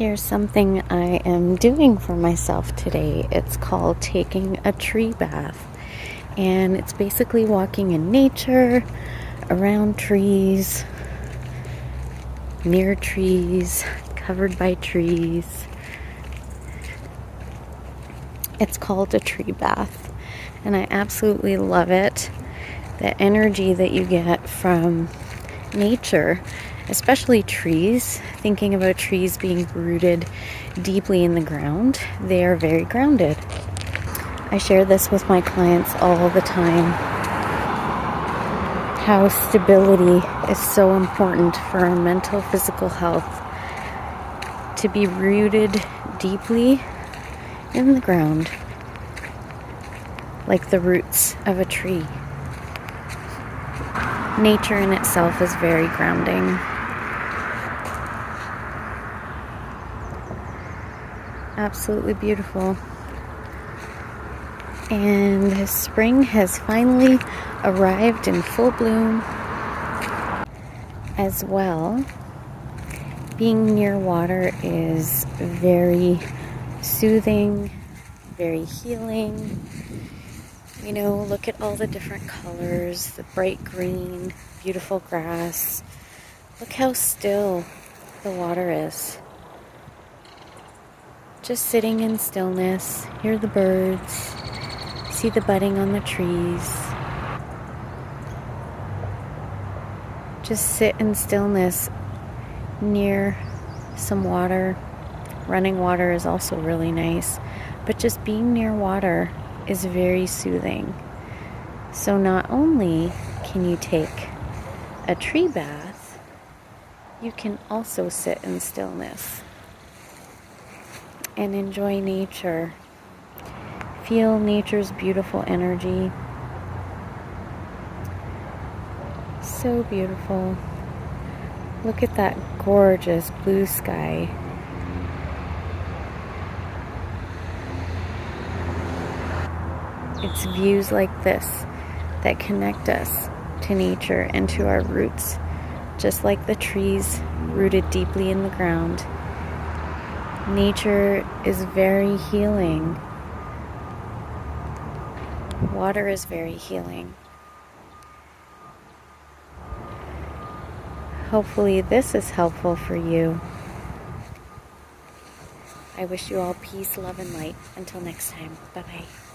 Here's something I am doing for myself today. It's called taking a tree bath. And it's basically walking in nature, around trees, near trees, covered by trees. It's called a tree bath. And I absolutely love it. The energy that you get from nature, especially trees, thinking about trees being rooted deeply in the ground, they are very grounded. I share this with my clients all the time, how stability is so important for our mental, physical health, to be rooted deeply in the ground, like the roots of a tree. Nature in itself is very grounding. Absolutely beautiful. And spring has finally arrived in full bloom as well. Being near water is very soothing, very healing. You know, look at all the different colors, the bright green, beautiful grass. Look how still the water is. Just sitting in stillness, hear the birds, see the budding on the trees. Just sit in stillness near some water. Running water is also really nice, but just being near water is very soothing. So not only can you take a tree bath, you can also sit in stillness and enjoy nature. Feel nature's beautiful energy. So beautiful. Look at that gorgeous blue sky. It's views like this that connect us to nature and to our roots, just like the trees rooted deeply in the ground. Nature is very healing. Water is very healing. Hopefully this is helpful for you. I wish you all peace, love, and light. Until next time. Bye-bye.